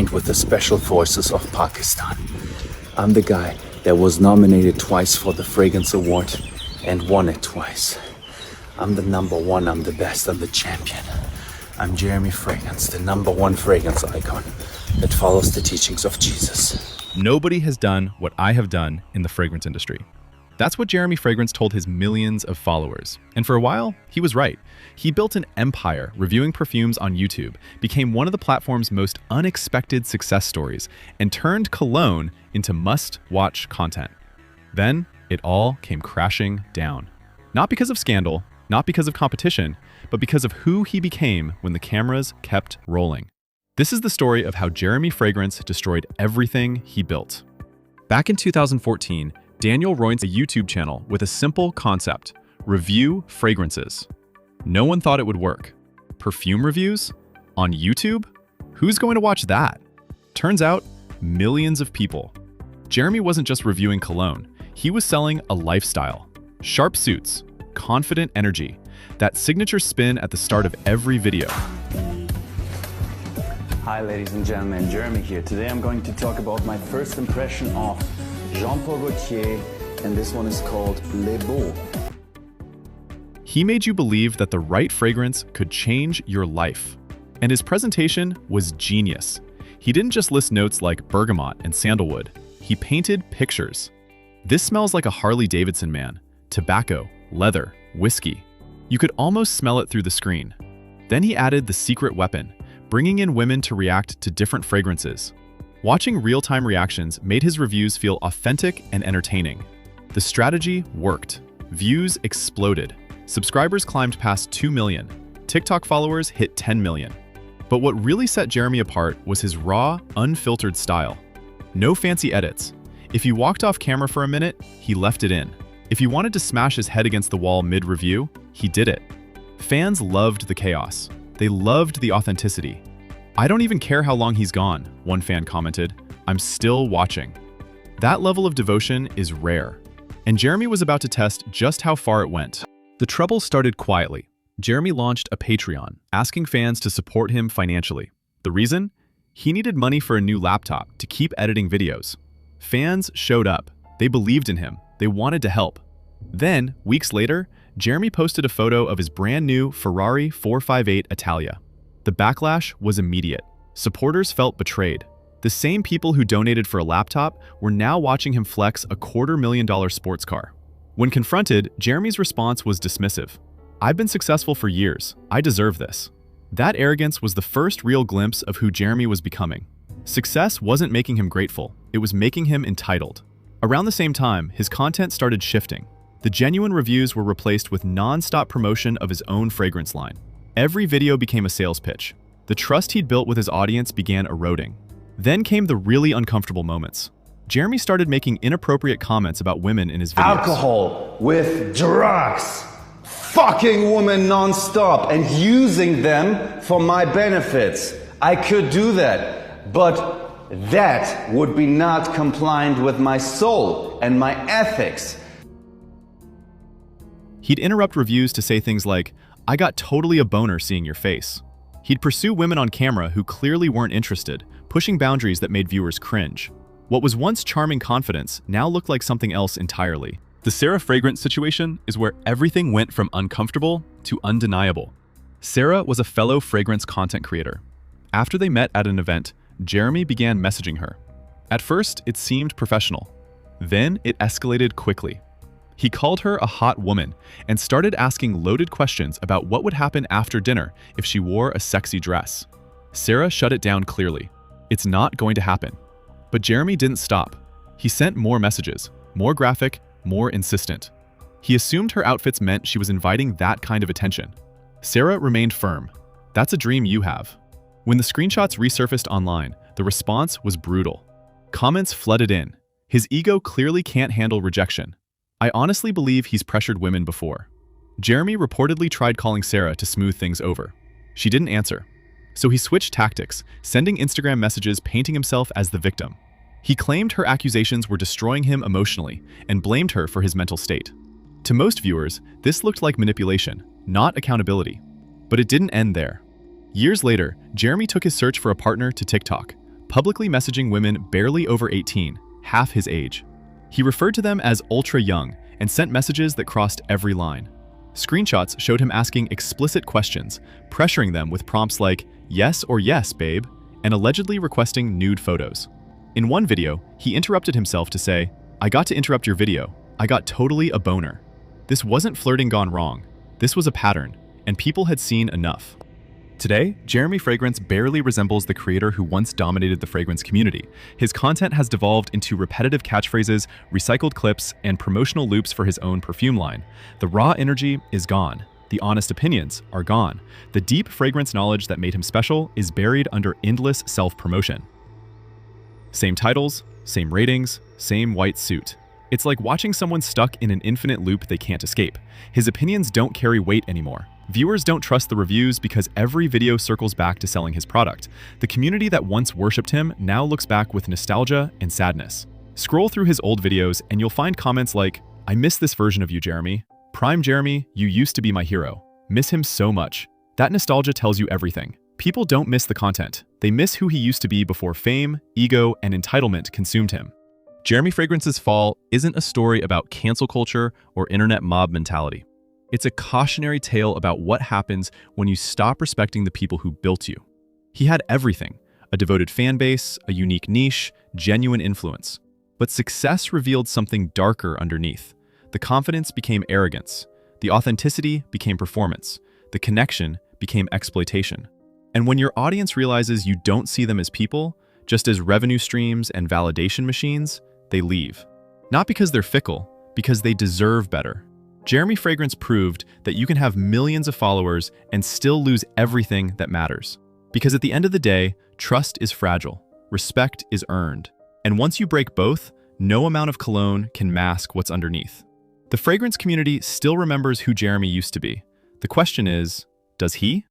band with the Special Forces of Pakistan. I'm the guy that was nominated twice for the Fragrance Award and won it twice. I'm the number one, I'm the best, I'm the champion. I'm Jeremy Fragrance, the number one fragrance icon that follows the teachings of Jesus. Nobody has done what I have done in the fragrance industry. That's what Jeremy Fragrance told his millions of followers. And for a while, he was right. He built an empire reviewing perfumes on YouTube, became one of the platform's most unexpected success stories, and turned cologne into must-watch content. Then, it all came crashing down. Not because of scandal, not because of competition, but because of who he became when the cameras kept rolling. This is the story of how Jeremy Fragrance destroyed everything he built. Back in 2014, Daniel runs a YouTube channel with a simple concept: review fragrances. No one thought it would work. Perfume reviews? On YouTube? Who's going to watch that? Turns out, millions of people. Jeremy wasn't just reviewing cologne, he was selling a lifestyle. Sharp suits, confident energy, that signature spin at the start of every video. Hi ladies and gentlemen, Jeremy here. Today I'm going to talk about my first impression of Jean Paul Gaultier, and this one is called Les Beaux. He made you believe that the right fragrance could change your life. And his presentation was genius. He didn't just list notes like bergamot and sandalwood. He painted pictures. This smells like a Harley Davidson, man. Tobacco, leather, whiskey. You could almost smell it through the screen. Then he added the secret weapon, bringing in women to react to different fragrances. Watching real-time reactions made his reviews feel authentic and entertaining. The strategy worked. Views exploded. Subscribers climbed past 2 million. TikTok followers hit 10 million. But what really set Jeremy apart was his raw, unfiltered style. No fancy edits. If he walked off camera for a minute, he left it in. If he wanted to smash his head against the wall mid-review, he did it. Fans loved the chaos. They loved the authenticity. "I don't even care how long he's gone," one fan commented. "I'm still watching." That level of devotion is rare. And Jeremy was about to test just how far it went. The trouble started quietly. Jeremy launched a Patreon, asking fans to support him financially. The reason? He needed money for a new laptop to keep editing videos. Fans showed up. They believed in him. They wanted to help. Then, weeks later, Jeremy posted a photo of his brand new Ferrari 458 Italia. The backlash was immediate. Supporters felt betrayed. The same people who donated for a laptop were now watching him flex a $250,000 sports car. When confronted, Jeremy's response was dismissive. "I've been successful for years. I deserve this." That arrogance was the first real glimpse of who Jeremy was becoming. Success wasn't making him grateful, it was making him entitled. Around the same time, his content started shifting. The genuine reviews were replaced with non-stop promotion of his own fragrance line. Every video became a sales pitch. The trust he'd built with his audience began eroding. Then came the really uncomfortable moments. Jeremy started making inappropriate comments about women in his videos. Alcohol with drugs, fucking women non-stop and using them for my benefits. I could do that, but that would be not compliant with my soul and my ethics. He'd interrupt reviews to say things like, "I got totally a boner seeing your face." He'd pursue women on camera who clearly weren't interested, pushing boundaries that made viewers cringe. What was once charming confidence now looked like something else entirely. The Sarah Fragrance situation is where everything went from uncomfortable to undeniable. Sarah was a fellow fragrance content creator. After they met at an event, Jeremy began messaging her. At first, it seemed professional. Then it escalated quickly. He called her a hot woman and started asking loaded questions about what would happen after dinner if she wore a sexy dress. Sarah shut it down clearly. "It's not going to happen." But Jeremy didn't stop. He sent more messages, more graphic, more insistent. He assumed her outfits meant she was inviting that kind of attention. Sarah remained firm. "That's a dream you have." When the screenshots resurfaced online, the response was brutal. Comments flooded in. His ego clearly can't handle rejection. "I honestly believe he's pressured women before." Jeremy reportedly tried calling Sarah to smooth things over. She didn't answer. So he switched tactics, sending Instagram messages painting himself as the victim. He claimed her accusations were destroying him emotionally and blamed her for his mental state. To most viewers, this looked like manipulation, not accountability. But it didn't end there. Years later, Jeremy took his search for a partner to TikTok, publicly messaging women barely over 18, half his age. He referred to them as ultra young and sent messages that crossed every line. Screenshots showed him asking explicit questions, pressuring them with prompts like, "Yes or yes, babe," and allegedly requesting nude photos. In one video, he interrupted himself to say, "I got to interrupt your video. I got totally a boner." This wasn't flirting gone wrong. This was a pattern, and people had seen enough. Today, Jeremy Fragrance barely resembles the creator who once dominated the fragrance community. His content has devolved into repetitive catchphrases, recycled clips, and promotional loops for his own perfume line. The raw energy is gone. The honest opinions are gone. The deep fragrance knowledge that made him special is buried under endless self-promotion. Same titles, same ratings, same white suit. It's like watching someone stuck in an infinite loop they can't escape. His opinions don't carry weight anymore. Viewers don't trust the reviews because every video circles back to selling his product. The community that once worshipped him now looks back with nostalgia and sadness. Scroll through his old videos and you'll find comments like, "I miss this version of you, Jeremy. Prime Jeremy, you used to be my hero. Miss him so much." That nostalgia tells you everything. People don't miss the content. They miss who he used to be before fame, ego, and entitlement consumed him. Jeremy Fragrance's fall isn't a story about cancel culture or internet mob mentality. It's a cautionary tale about what happens when you stop respecting the people who built you. He had everything: a devoted fan base, a unique niche, genuine influence. But success revealed something darker underneath. The confidence became arrogance. The authenticity became performance. The connection became exploitation. And when your audience realizes you don't see them as people, just as revenue streams and validation machines, they leave. Not because they're fickle, because they deserve better. Jeremy Fragrance proved that you can have millions of followers and still lose everything that matters. Because at the end of the day, trust is fragile, respect is earned. And once you break both, no amount of cologne can mask what's underneath. The fragrance community still remembers who Jeremy used to be. The question is, does he?